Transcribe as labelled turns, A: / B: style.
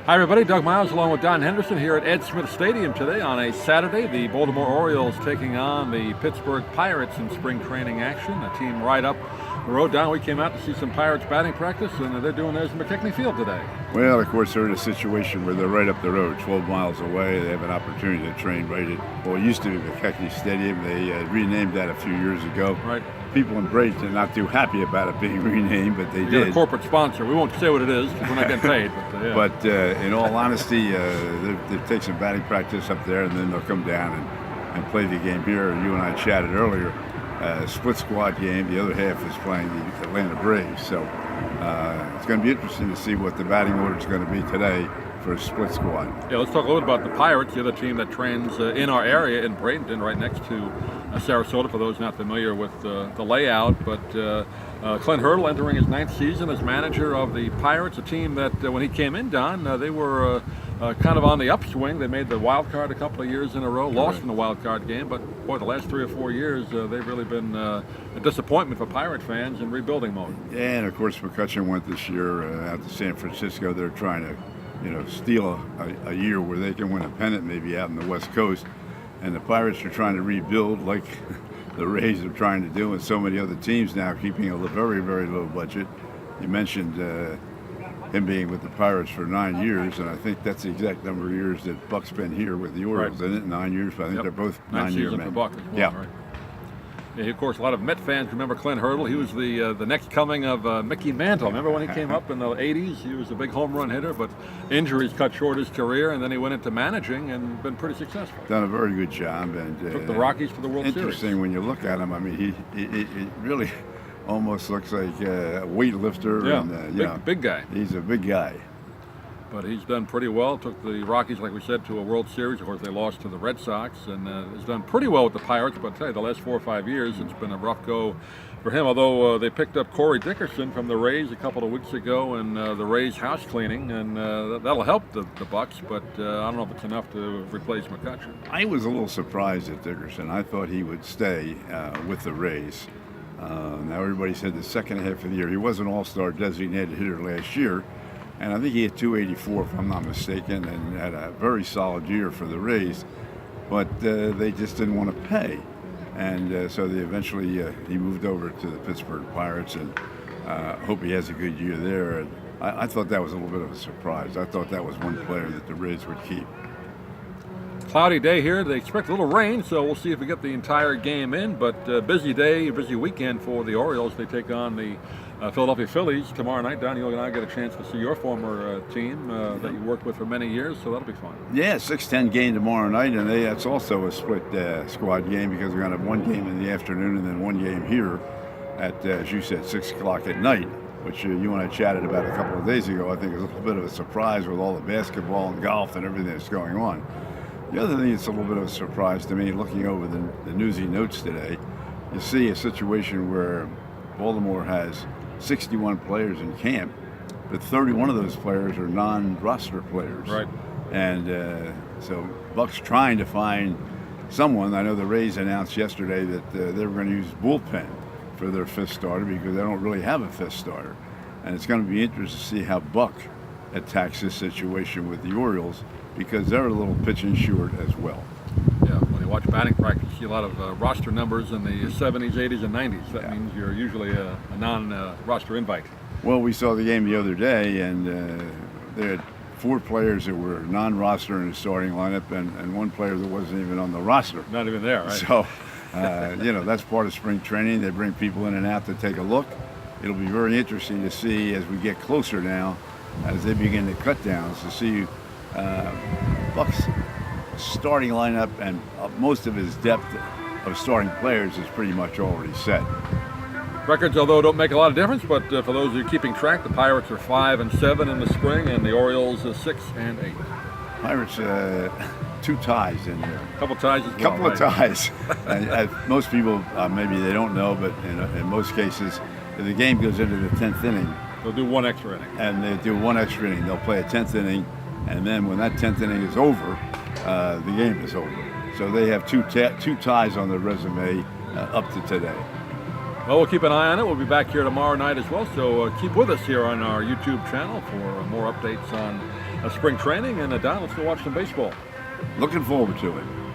A: Hi everybody, Doug Miles along with Don Henderson here at Ed Smith Stadium today on a Saturday. The Baltimore Orioles taking on the Pittsburgh Pirates in spring training action. A team right up the road. Don, we came out to see some Pirates batting practice, and they're doing theirs in McKechnie Field today.
B: Well, of course, they're in a situation where they're right up the road, 12 miles away. They have an opportunity to train right at, well, it used to be McKechnie Stadium. They renamed that a few years ago.
A: Right.
B: People in Bradenton are not too happy about it being renamed, but they
A: You're
B: did.
A: a corporate sponsor. We won't say what it is because we're not getting paid. But,
B: But in all honesty, they take some batting practice up there, and then they'll come down and play the game here. You and I chatted earlier. Split squad game. The other half is playing the Atlanta Braves. So it's going to be interesting to see what the batting order is going to be today for a split squad.
A: Yeah, let's talk a little about the Pirates, the other team that trains in our area in Bradenton, right next to Sarasota, for those not familiar with the layout. But Clint Hurdle entering his 9th season as manager of the Pirates, a team that when he came in, Don, they were kind of on the upswing. They made the wild card a couple of years in a row, lost in the wild card game, but boy, the last 3 or 4 years, they've really been a disappointment for Pirate fans in rebuilding mode.
B: Yeah, and of course, McCutcheon went this year out to San Francisco. They're trying to, steal a year where they can win a pennant maybe out in the West Coast. And the Pirates are trying to rebuild like the Rays are trying to do, and so many other teams now, keeping a very, very low budget. You mentioned him being with the Pirates for 9 years, and I think that's the exact number of years that Buck's been here with the Orioles, isn't it? 9 years, but I think they're both 9-year men.
A: For Buck as well,
B: yeah.
A: Right. Yeah, of course, a lot of Met fans remember Clint Hurdle. He was the next coming of Mickey Mantle. Remember when he came up in the 80s? He was a big home run hitter, but injuries cut short his career, and then he went into managing and been pretty successful.
B: Done a very good job. And
A: took the Rockies to the World Series.
B: Interesting when you look at him. I mean, he really almost looks like a weightlifter.
A: Yeah,
B: and,
A: big guy.
B: He's a big guy.
A: But he's done pretty well. Took the Rockies, like we said, to a World Series. Of course, they lost to the Red Sox, and has done pretty well with the Pirates. But I tell you, the last 4 or 5 years, it's been a rough go for him. Although they picked up Corey Dickerson from the Rays a couple of weeks ago, and the Rays house cleaning, and that'll help the Bucks. But I don't know if it's enough to replace McCutcheon.
B: I was a little surprised at Dickerson. I thought he would stay with the Rays. Now everybody said the second half of the year he was an all-star designated hitter last year. And I think he had 284, if I'm not mistaken, and had a very solid year for the Rays. But they just didn't want to pay. And so they eventually, he moved over to the Pittsburgh Pirates, and hope he has a good year there. And I thought that was a little bit of a surprise. I thought that was one player that the Rays would keep.
A: Cloudy day here. They expect a little rain, so we'll see if we get the entire game in. But busy day, busy weekend for the Orioles. They take on the Philadelphia Phillies tomorrow night. Don, you and I get a chance to see your former team that you worked with for many years, so that'll be fun.
B: Yeah, 6:10 game tomorrow night, and that's also a split squad game because we're going to have one game in the afternoon and then one game here at, as you said, 6 o'clock at night, which you and I chatted about a couple of days ago. I think is a little bit of a surprise with all the basketball and golf and everything that's going on. The other thing that's a little bit of a surprise to me, looking over the newsy notes today, you see a situation where Baltimore has 61 players in camp, but 31 of those players are non-roster players.
A: Right.
B: And so Buck's trying to find someone. I know the Rays announced yesterday that they were going to use bullpen for their fifth starter because they don't really have a fifth starter. And it's going to be interesting to see how Buck attacks this situation with the Orioles because they're a little pitching short as well.
A: Yeah, when you watch batting practice, you see a lot of roster numbers in the 70s, 80s, and 90s. That means you're usually a non-roster invite.
B: Well, we saw the game the other day, and they had 4 players that were non-roster in the starting lineup and 1 player that wasn't even on the roster.
A: Not even there, right?
B: So, that's part of spring training. They bring people in and out to take a look. It'll be very interesting to see as we get closer now, as they begin to cut downs, to see Buck's starting lineup and most of his depth of starting players is pretty much already set.
A: Records, although, don't make a lot of difference, but for those of you keeping track, the Pirates are 5-7 in the spring, and the Orioles are 6-8.
B: Pirates 2 ties in there.
A: Couple ties as well.
B: Couple of ties. Most people maybe they don't know, but in most cases, if the game goes into the 10th inning,
A: they'll do 1 extra inning.
B: And they do 1 extra inning. They'll play a 10th inning, and then when that 10th inning is over, the game is over. So they have two ties on their resume up to today.
A: Well, we'll keep an eye on it. We'll be back here tomorrow night as well, so keep with us here on our YouTube channel for more updates on spring training. And Don, let's go watch some baseball.
B: Looking forward to it.